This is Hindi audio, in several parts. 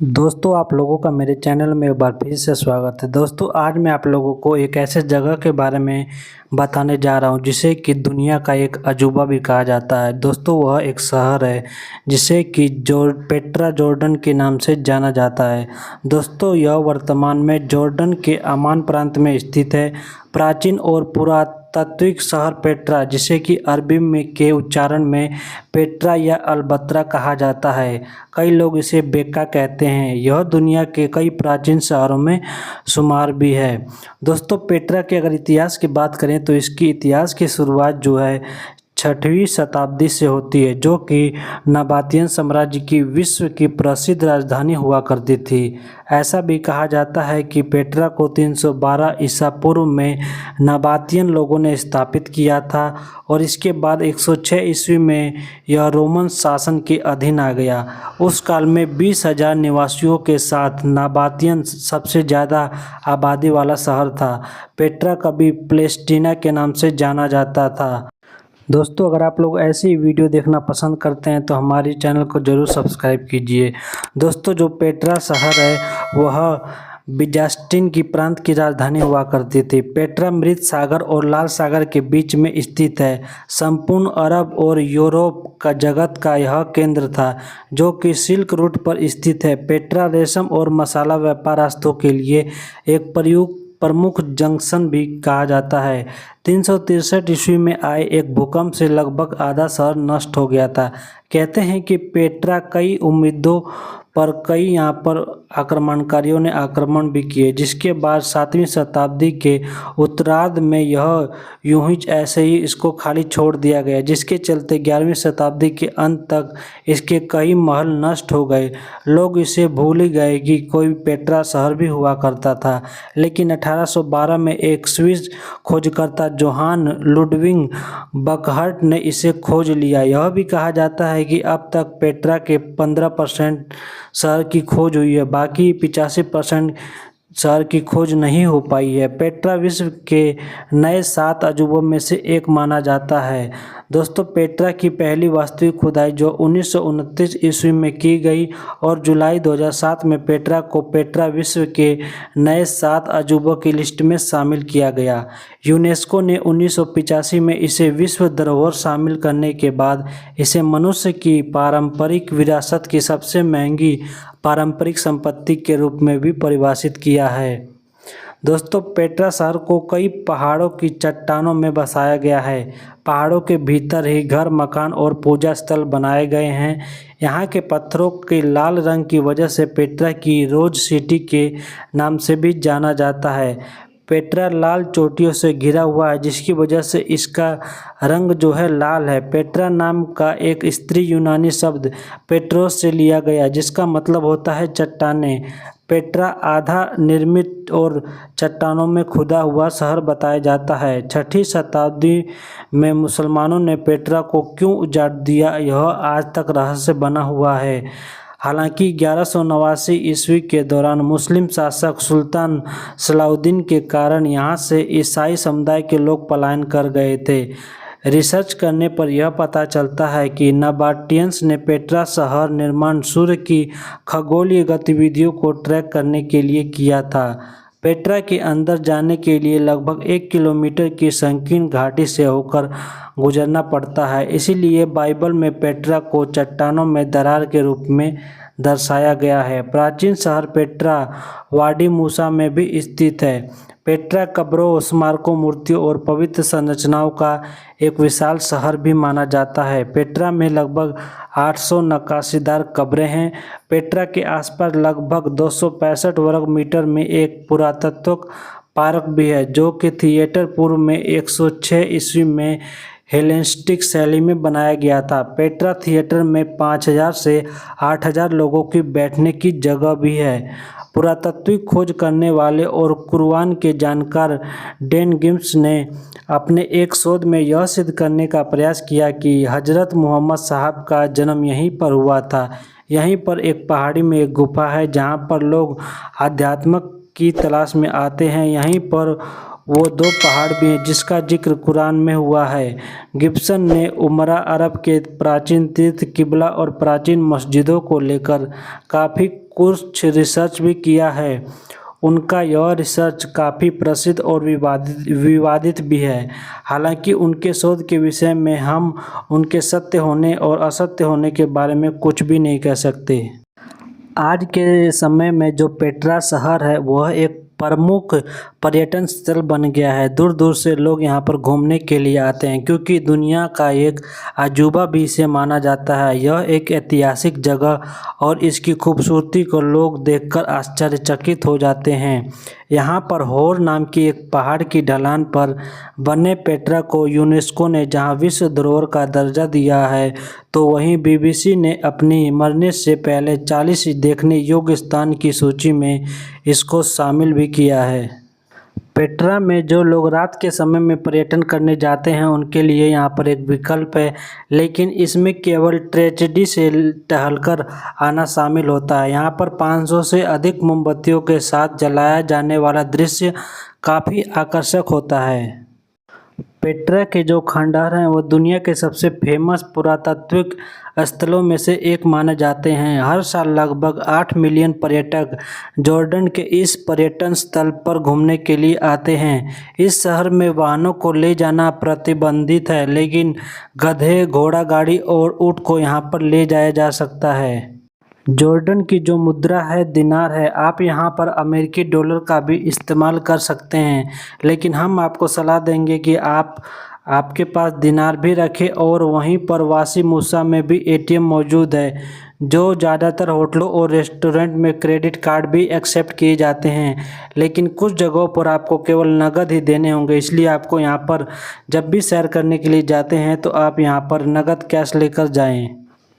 दोस्तों, आप लोगों का मेरे चैनल में एक बार फिर से स्वागत है। दोस्तों, आज मैं आप लोगों को एक ऐसे जगह के बारे में बताने जा रहा हूं जिसे कि दुनिया का एक अजूबा भी कहा जाता है। दोस्तों, वह एक शहर है जिसे कि पेट्रा जॉर्डन के नाम से जाना जाता है। दोस्तों, यह वर्तमान में जॉर्डन के अमान प्रांत में स्थित है। प्राचीन और पुरातात्विक शहर पेट्रा, जिसे कि अरबी में के उच्चारण में पेट्रा या अलबत्रा कहा जाता है, कई लोग इसे बेक्का कहते हैं। यह दुनिया के कई प्राचीन शहरों में शुमार भी है। दोस्तों, पेट्रा के अगर इतिहास की बात करें तो इसकी इतिहास की शुरुआत जो है 6वीं शताब्दी से होती है, जो कि नबातियन साम्राज्य की विश्व की प्रसिद्ध राजधानी हुआ करती थी। ऐसा भी कहा जाता है कि पेट्रा को 312 ईसा पूर्व में नबातियन लोगों ने स्थापित किया था और इसके बाद 106 ईस्वी में यह रोमन शासन के अधीन आ गया। उस काल में 20,000 निवासियों के साथ नबातियन सबसे ज़्यादा आबादी वाला शहर था। पेट्रा कभी पैलेस्टीना के नाम से जाना जाता था। दोस्तों, अगर आप लोग ऐसी वीडियो देखना पसंद करते हैं तो हमारे चैनल को ज़रूर सब्सक्राइब कीजिए। दोस्तों, जो पेट्रा शहर है वह बिजास्टिन की प्रांत की राजधानी हुआ करती थी। पेट्रा मृत सागर और लाल सागर के बीच में स्थित है। संपूर्ण अरब और यूरोप का जगत का यह केंद्र था, जो कि सिल्क रूट पर स्थित है। पेट्रा रेशम और मसाला व्यापार रास्तों के लिए एक प्रमुख जंक्शन भी कहा जाता है। 363 ईस्वी में आए एक भूकंप से लगभग आधा शहर नष्ट हो गया था। कहते हैं कि पेट्रा कई उम्मीदों पर कई यहाँ पर आक्रमणकारियों ने आक्रमण भी किए, जिसके बाद 7वीं शताब्दी के उत्तरार्ध में यह यूं ही ऐसे ही इसको खाली छोड़ दिया गया, जिसके चलते 11वीं शताब्दी के अंत तक इसके कई महल नष्ट हो गए। लोग इसे भूल ही गए कि कोई पेट्रा शहर भी हुआ करता था। लेकिन 1812 में एक स्विस खोजकर्ता जोहान लुडविग बकहर्ट ने इसे खोज लिया। यह भी कहा जाता है कि अब तक पेट्रा के 15% शहर की खोज हुई है, बाकी 85% शहर की खोज नहीं हो पाई है। पेट्रा विश्व के नए 7 अजूबों में से एक माना जाता है। दोस्तों, पेट्रा की पहली वास्तविक खुदाई जो 1929 ईस्वी में की गई और जुलाई 2007 में पेट्रा को पेट्रा विश्व के नए 7 अजूबों की लिस्ट में शामिल किया गया। यूनेस्को ने 1985 में इसे विश्व धरोहर शामिल करने के बाद इसे मनुष्य की पारंपरिक विरासत की सबसे महंगी पारंपरिक संपत्ति के रूप में भी परिभाषित किया है। दोस्तों, पेट्रा शहर को कई पहाड़ों की चट्टानों में बसाया गया है। पहाड़ों के भीतर ही घर, मकान और पूजा स्थल बनाए गए हैं। यहाँ के पत्थरों के लाल रंग की वजह से पेट्रा की रोज सिटी के नाम से भी जाना जाता है। पेट्रा लाल चोटियों से घिरा हुआ है, जिसकी वजह से इसका रंग जो है लाल है। पेट्रा नाम का एक स्त्री यूनानी शब्द पेट्रोस से लिया गया, जिसका मतलब होता है चट्टानें। पेट्रा आधा निर्मित और चट्टानों में खुदा हुआ शहर बताया जाता है। 6वीं शताब्दी में मुसलमानों ने पेट्रा को क्यों उजाड़ दिया, यह आज तक रहस्य बना हुआ है। हालांकि 1189 ईस्वी के दौरान मुस्लिम शासक सुल्तान सलाउद्दीन के कारण यहाँ से ईसाई समुदाय के लोग पलायन कर गए थे। रिसर्च करने पर यह पता चलता है कि नबाटियंस ने पेट्रा शहर निर्माण सूर्य की खगोलीय गतिविधियों को ट्रैक करने के लिए किया था। पेट्रा के अंदर जाने के लिए लगभग 1 किलोमीटर की संकीर्ण घाटी से होकर गुजरना पड़ता है। इसीलिए बाइबल में पेट्रा को चट्टानों में दरार के रूप में दर्शाया गया है। प्राचीन शहर पेट्रा वाडी मूसा में भी स्थित है। पेट्रा कब्रों, स्मारकों, मूर्तियों और पवित्र संरचनाओं का एक विशाल शहर भी माना जाता है। पेट्रा में लगभग 800 नक्काशीदार कब्रें हैं। पेट्रा के आसपास लगभग 265 वर्ग मीटर में एक पुरातत्व पार्क भी है, जो कि थिएटर पूर्व में 106 ईस्वी में हेलेनिस्टिक शैली में बनाया गया था। पेट्रा थिएटर में 5000 से 8000 लोगों की बैठने की जगह भी है। पुरातात्विक खोज करने वाले और कुरान के जानकार डैन गिब्स ने अपने एक शोध में यह सिद्ध करने का प्रयास किया कि हजरत मोहम्मद साहब का जन्म यहीं पर हुआ था। यहीं पर एक पहाड़ी में एक गुफा है जहां पर लोग आध्यात्म की तलाश में आते हैं। यहीं पर वो दो पहाड़ भी हैं जिसका जिक्र कुरान में हुआ है। गिब्सन ने उमरा अरब के प्राचीन तीर्थ, किबला और प्राचीन मस्जिदों को लेकर काफ़ी कुछ रिसर्च भी किया है। उनका यह रिसर्च काफ़ी प्रसिद्ध और विवादित भी है। हालांकि उनके शोध के विषय में हम उनके सत्य होने और असत्य होने के बारे में कुछ भी नहीं कह सकते। आज के समय में जो पेट्रा शहर है वह एक प्रमुख पर्यटन स्थल बन गया है। दूर दूर से लोग यहाँ पर घूमने के लिए आते हैं क्योंकि दुनिया का एक अजूबा भी इसे माना जाता है। यह एक ऐतिहासिक जगह और इसकी खूबसूरती को लोग देखकर आश्चर्यचकित हो जाते हैं। यहाँ पर होर नाम की एक पहाड़ की ढलान पर बने पेट्रा को यूनेस्को ने जहाँ विश्व धरोहर का दर्जा दिया है, तो वहीं बीबीसी ने अपनी मरने से पहले 40 देखने योग्य स्थान की सूची में इसको शामिल भी किया है। पेट्रा में जो लोग रात के समय में पर्यटन करने जाते हैं उनके लिए यहाँ पर एक विकल्प है, लेकिन इसमें केवल ट्रेजेडी से टहलकर आना शामिल होता है। यहाँ पर 500 से अधिक मोमबत्तियों के साथ जलाया जाने वाला दृश्य काफ़ी आकर्षक होता है। पेट्रा के जो खंडहर हैं वो दुनिया के सबसे फेमस पुरातात्विक स्थलों में से एक माने जाते हैं। हर साल लगभग 8 मिलियन पर्यटक जॉर्डन के इस पर्यटन स्थल पर घूमने के लिए आते हैं। इस शहर में वाहनों को ले जाना प्रतिबंधित है, लेकिन गधे, घोड़ा गाड़ी और ऊंट को यहाँ पर ले जाया जा सकता है। जॉर्डन की जो मुद्रा है दिनार है। आप यहाँ पर अमेरिकी डॉलर का भी इस्तेमाल कर सकते हैं, लेकिन हम आपको सलाह देंगे कि आपके पास दिनार भी रखें। और वहीं पर वासी मूसा में भी एटीएम मौजूद है, जो ज़्यादातर होटलों और रेस्टोरेंट में क्रेडिट कार्ड भी एक्सेप्ट किए जाते हैं, लेकिन कुछ जगहों पर आपको केवल नकद ही देने होंगे। इसलिए आपको यहाँ पर जब भी सैर करने के लिए जाते हैं तो आप यहाँ पर नकद कैश लेकर जाएं।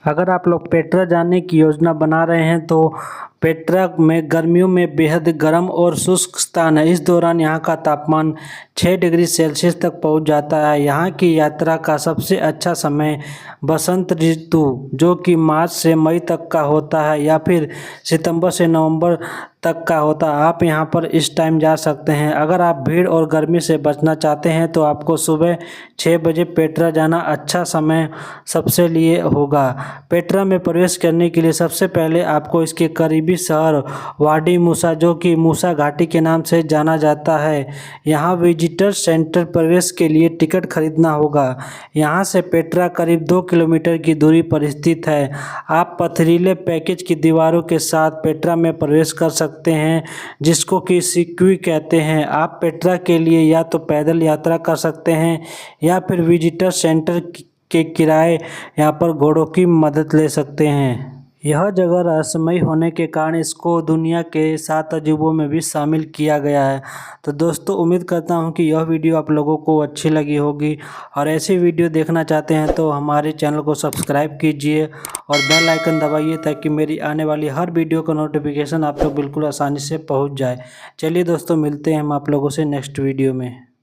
अगर आप लोग पेट्रा जाने की योजना बना रहे हैं तो पेट्रा में गर्मियों में बेहद गर्म और शुष्क स्थान है। इस दौरान यहाँ का तापमान 6 डिग्री सेल्सियस तक पहुँच जाता है। यहाँ की यात्रा का सबसे अच्छा समय बसंत ऋतु, जो कि मार्च से मई तक का होता है, या फिर सितंबर से नवंबर तक का होता है। आप यहाँ पर इस टाइम जा सकते हैं। अगर आप भीड़ और गर्मी से बचना चाहते हैं तो आपको सुबह 6 बजे पेट्रा जाना अच्छा समय सबसे लिए होगा। पेट्रा में प्रवेश करने के लिए सबसे पहले आपको इसके करीबी शहर वाडी मूसा, जो कि मूसा घाटी के नाम से जाना जाता है, यहाँ विजिटर सेंटर प्रवेश के लिए टिकट खरीदना होगा। यहाँ से पेट्रा करीब 2 किलोमीटर की दूरी पर स्थित है। आप पथरीले पैकेज की दीवारों के साथ पेट्रा में प्रवेश कर सकते हैं, जिसको कि सिक्वी कहते हैं। आप पेट्रा के लिए या तो पैदल यात्रा कर सकते हैं या फिर विजिटर सेंटर के किराए यहाँ पर घोड़ों की मदद ले सकते हैं। यह जगह रहस्यमयी होने के कारण इसको दुनिया के 7 अजूबों में भी शामिल किया गया है। तो दोस्तों, उम्मीद करता हूं कि यह वीडियो आप लोगों को अच्छी लगी होगी, और ऐसी वीडियो देखना चाहते हैं तो हमारे चैनल को सब्सक्राइब कीजिए और बेल आइकन दबाइए, ताकि मेरी आने वाली हर वीडियो का नोटिफिकेशन आप तक बिल्कुल आसानी से पहुँच जाए। चलिए दोस्तों, मिलते हैं हम आप लोगों से नेक्स्ट वीडियो में।